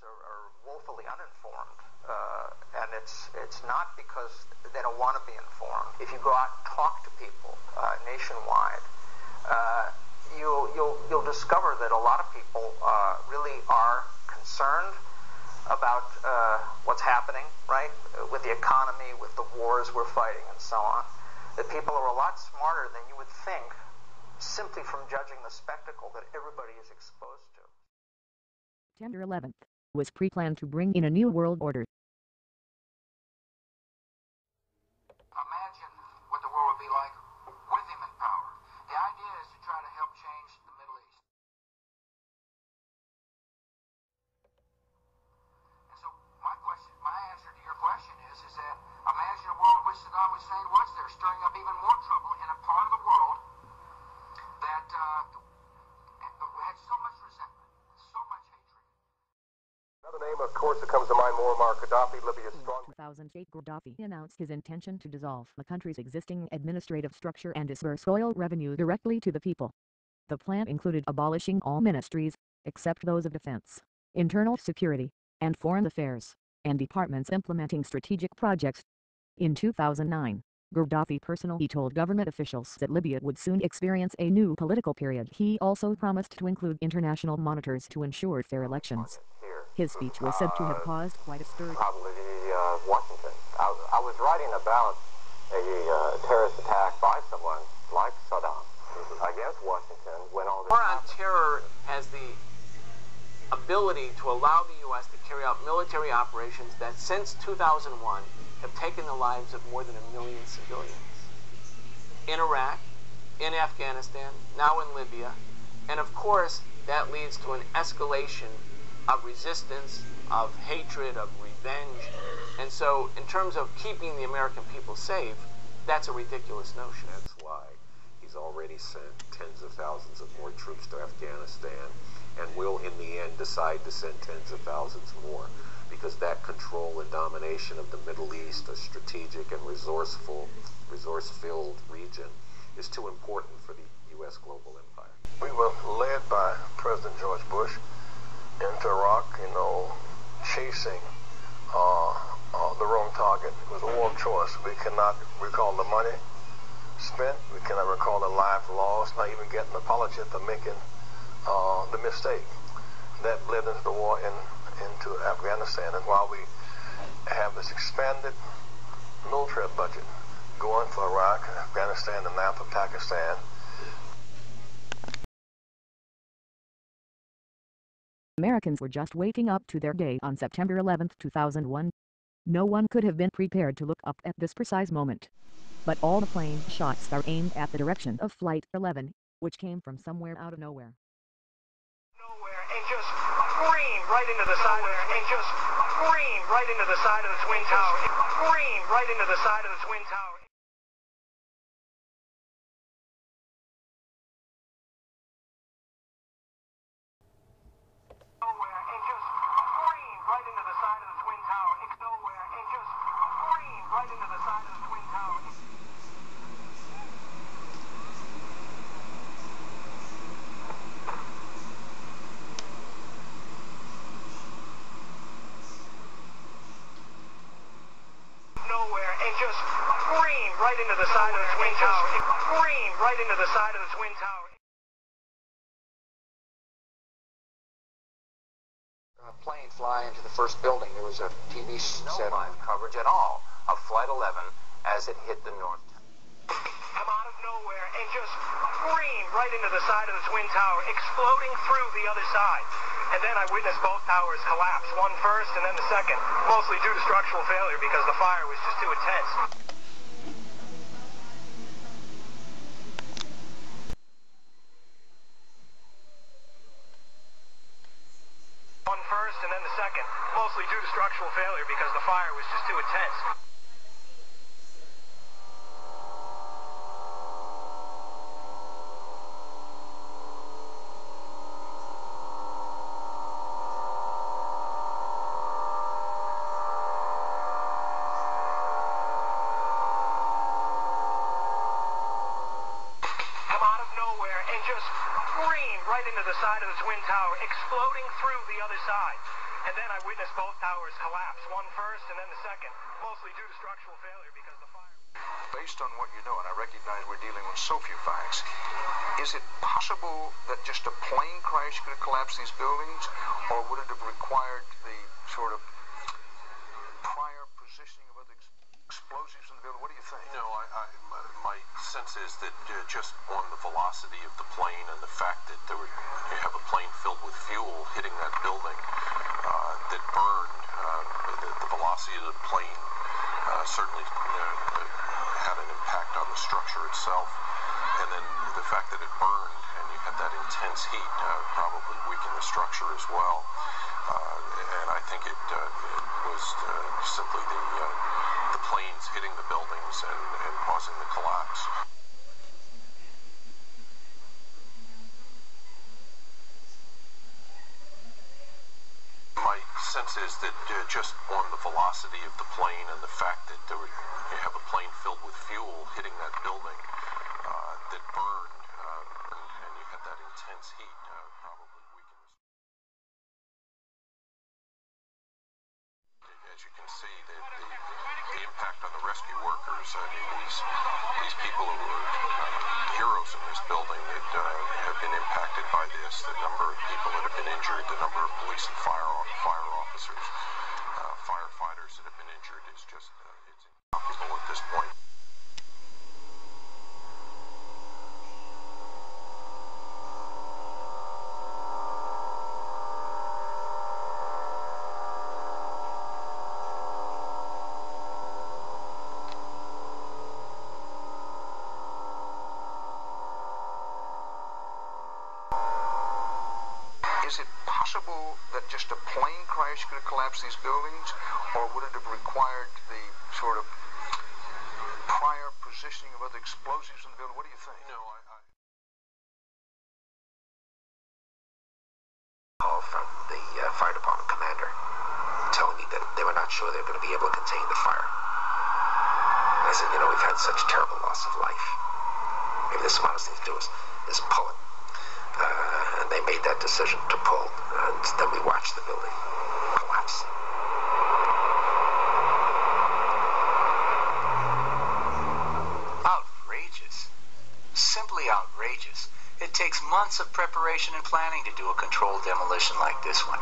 are woefully uninformed, and it's not because they don't want to be informed. If you go out and talk to people nationwide, you'll discover that a lot of people really are concerned about what's happening, right, with the economy, with the wars we're fighting, and so on. That people are a lot smarter than you would think, simply from judging the spectacle that everybody is exposed to. September 11th was pre-planned to bring in a new world order. Imagine what the world would be like with him in power. The idea is to try to help change the Middle East. And so my answer to your question is that imagine a world in which Saddam Hussein was there, stirring up even more trouble in a part of the world that had so much resentment, so much hatred. Another name, of course, that comes to mind, Muammar Gaddafi, Libya's strong... In 2008, Gaddafi announced his intention to dissolve the country's existing administrative structure and disperse oil revenue directly to the people. The plan included abolishing all ministries, except those of defense, internal security, and foreign affairs, and departments implementing strategic projects. In 2009, Gaddafi personally told government officials that Libya would soon experience a new political period. He also promised to include international monitors to ensure fair elections. His speech was said to have caused quite a stir. Probably Washington. I was writing about a terrorist attack by someone like Saddam against Washington when all this... War on terror has the ability to allow the U.S. to carry out military operations that since 2001 have taken the lives of more than 1 million civilians. In Iraq, in Afghanistan, now in Libya, and of course that leads to an escalation of resistance, of hatred, of revenge. And so in terms of keeping the American people safe, that's a ridiculous notion. That's why he's already sent tens of thousands of more troops to Afghanistan and will in the end decide to send tens of thousands more, because that control and domination of the Middle East, a strategic and resource-filled region, is too important for the U.S. global empire. We were led by President George Bush into Iraq, chasing the wrong target. It was a war of choice. We cannot recall the money spent. We cannot recall the life lost, not even get an apology for making the mistake. That led into the war into Afghanistan. And while we have this expanded military budget going for Iraq, Afghanistan, and now for Pakistan, Americans were just waking up to their day on September 11, 2001. No one could have been prepared to look up at this precise moment. But all the plane shots are aimed at the direction of Flight 11, which came from somewhere out of nowhere. And just scream right into the side of the and just scream right into the side of the Twin Tower. Scream right into the side of the Twin Tower. Nowhere and just scream right into the side of the Twin Tower. It's nowhere and just scream right into the side of the Twin Tower. Nowhere and just scream right into the side of the Twin Tower. Scream right into the side of the Twin Tower. Plane fly into the first building. There was a TV set on coverage at all of Flight 11 as it hit the north. Come out of nowhere and just scream right into the side of the Twin Tower, exploding through the other side. And then I witnessed both towers collapse, one first and then the second, mostly due to structural failure because the fire was just too intense. One first and then the second, mostly due to structural failure because the fire was just too intense. And just scream right into the side of the Twin Tower, exploding through the other side. And then I witnessed both towers collapse, one first and then the second, mostly due to structural failure because the fire... Based on what you know, and I recognize we're dealing with so few facts, is it possible that just a plane crash could have collapsed these buildings, or would it have required the sort of prior positioning of other explosives in the building? What do you think? No, my sense is that just on the velocity of the plane and the fact that you have a plane filled with fuel hitting that building that burned, the velocity of the plane certainly had an impact on the structure itself, and then the fact that it burned and you had that intense heat probably weakened the structure as well, and I think it was simply the planes hitting the buildings and causing the collapse. My sense is that just on the velocity of the plane and the fact that you have a plane filled with fuel hitting that building that burned, and you had that intense heat, probably weakened the... As you can see, the impact on the rescue workers, these people who were heroes in this building that have been impacted by this, the number of people that have been injured, the number of police and fire officers, firefighters that have been injured is just, it's incalculable at this point. Is it possible that just a plane crash could have collapsed these buildings, or would it have required the sort of prior positioning of other explosives in the building? What do you think? No, Call from the fire department commander telling me that they were not sure they were going to be able to contain the fire. And I said, you know, we've had such terrible loss of life. Maybe the smartest thing to do is pull it. And they made that decision to pull, and then we watched the building collapse. Outrageous. Simply outrageous. It takes months of preparation and planning to do a controlled demolition like this one.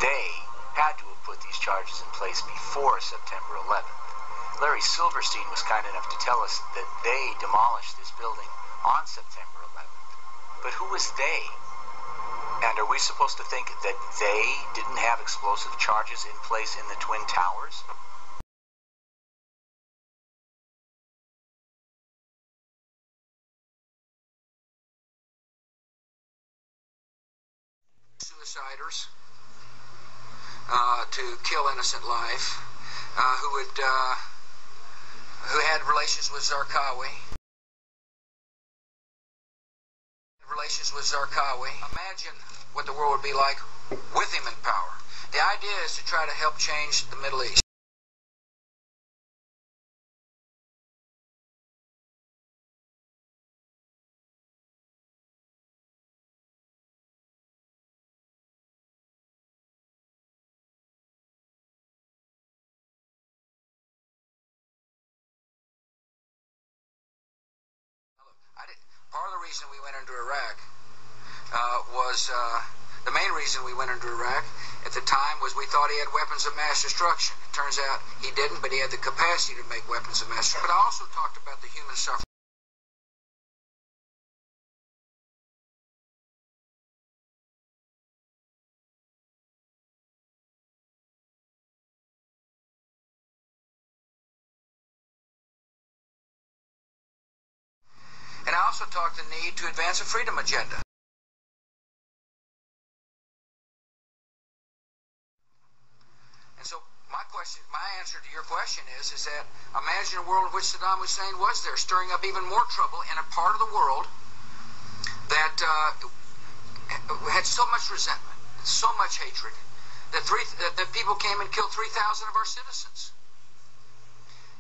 They had to have put these charges in place before September 11th. Larry Silverstein was kind enough to tell us that they demolished this building on September 11th. But who was they? And are we supposed to think that they didn't have explosive charges in place in the Twin Towers? Suiciders to kill innocent life, who had relations with Zarqawi. Imagine what the world would be like with him in power. The idea is to try to help change the Middle East. Part of the reason we went into Iraq the main reason we went into Iraq at the time was we thought he had weapons of mass destruction. It turns out he didn't, but he had the capacity to make weapons of mass destruction. But I also talked about the human suffering. And I also talked the need to advance a freedom agenda. And so my answer to your question is that imagine a world in which Saddam Hussein was there, stirring up even more trouble in a part of the world that had so much resentment, so much hatred, that people came and killed 3,000 of our citizens.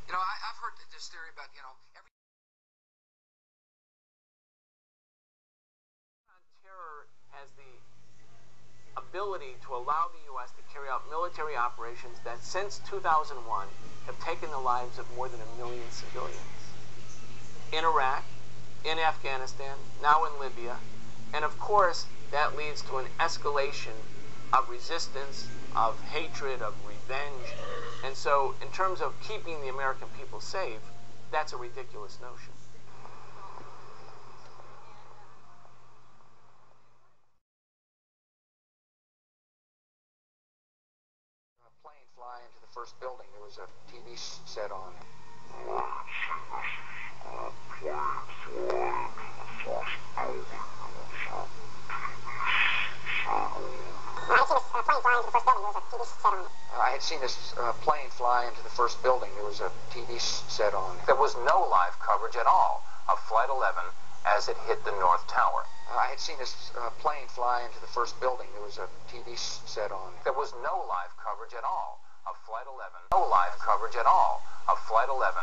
You know, I've heard this theory about, you know, terror has the ability to allow the U.S. to carry out military operations that since 2001 have taken the lives of more than 1 million civilians. In Iraq, in Afghanistan, now in Libya, and of course that leads to an escalation of resistance, of hatred, of revenge. And so in terms of keeping the American people safe, that's a ridiculous notion. Plane fly into the first building. There was a TV set on. I had seen this plane fly into the first building. There was a TV set on. There was no live coverage at all of Flight 11 as it hit the North Tower. I had seen this plane fly into the first building. There was a TV set on. There was no live coverage at all of Flight 11. No live coverage at all of Flight 11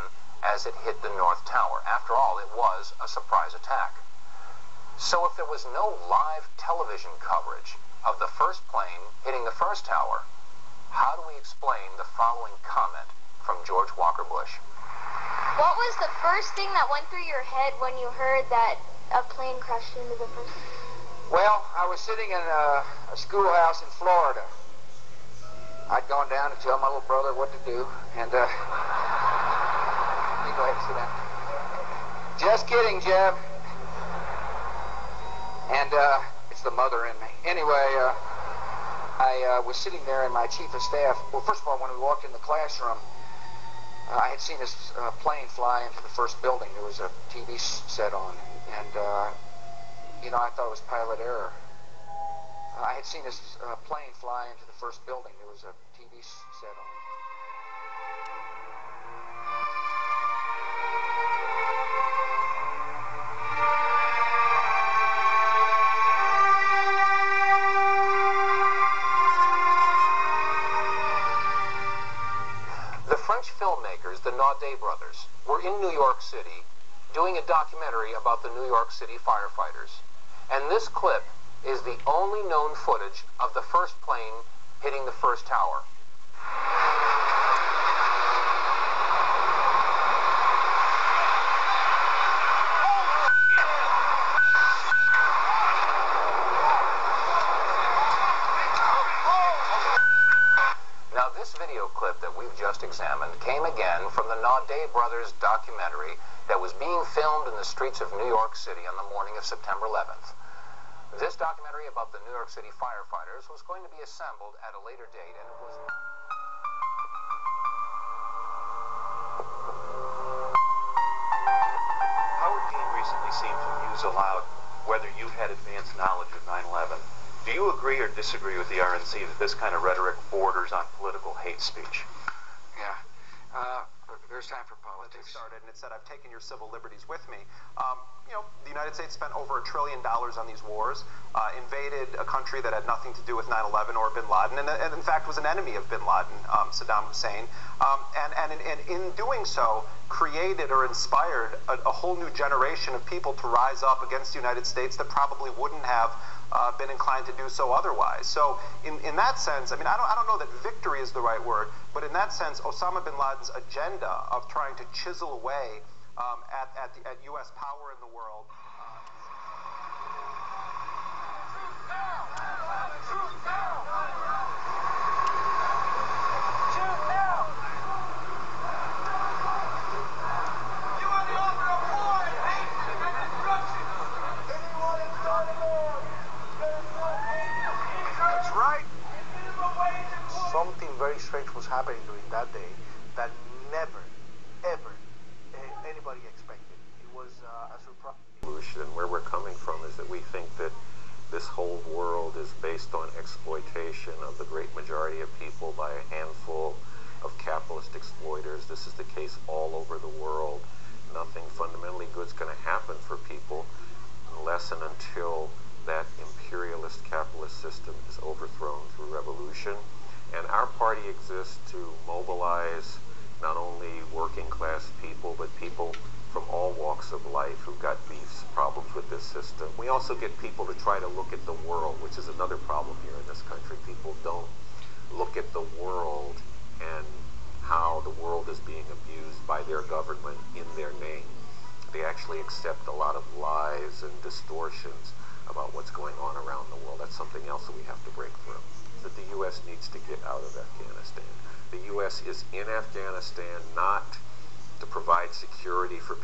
as it hit the North Tower. After all, it was a surprise attack. So if there was no live television coverage of the first plane hitting the first tower, how do we explain the following comment from George Walker Bush? What was the first thing that went through your head when you heard that a plane crashed into the first? Well, I was sitting in a schoolhouse in Florida. I'd gone down to tell my little brother what to do, and you go ahead and sit down. Just kidding, Jeb. And it's the mother in me. Anyway, I was sitting there, and my chief of staff. Well, first of all, when we walked in the classroom, I had seen this plane fly into the first building. There was a TV set on, and you know, I thought it was pilot error. I had seen this plane fly into the first building. There was a TV set on. The French filmmakers, the Naudet brothers, were in New York City doing a documentary about the New York City firefighters. And this clip is the only known footage of the first plane hitting the first tower. Now, this video clip that we've just examined came again from the Naudet brothers documentary that was being filmed in the streets of New York City on the morning of September 11th. This documentary about the New York City firefighters was going to be assembled at a later date, and it was... Howard Dean recently seemed to muse aloud whether you had advanced knowledge of 9/11. Do you agree or disagree with the RNC that this kind of rhetoric borders on political hate speech? Yeah. There's time for politics. Started, and it said, I've taken your civil liberties with me. You know, the United States spent over $1 trillion on these wars, invaded a country that had nothing to do with 9/11 or bin Laden, and in fact was an enemy of bin Laden, Saddam Hussein, and in doing so, created or inspired a whole new generation of people to rise up against the United States that probably wouldn't have been inclined to do so otherwise. So in that sense, I mean, I don't know that victory is the right word, but in that sense, Osama bin Laden's agenda of trying to chisel away at U.S. power in the world. That's right. Something very strange was happening during that day that never, ever anybody expected. It was a surprise. And where we're coming from is that we think that this whole world is based on exploitation of the great majority of people by a handful of capitalist exploiters. This is the case all over the world. Nothing fundamentally good is going to happen for people unless and until that imperialist capitalist system is overthrown through revolution. And our party exists to mobilize not only working class people, but people from all walks of life who've got beefs, problems with this system. system. We also get people to try to look at the world, which is another problem here in this country. People don't look at the world and how the world is being abused by their government in their name. They actually accept a lot of lies and distortions about what's going on around the world. That's something else that we have to break through. That the U.S. needs to get out of Afghanistan. The U.S. is in Afghanistan not to provide security for people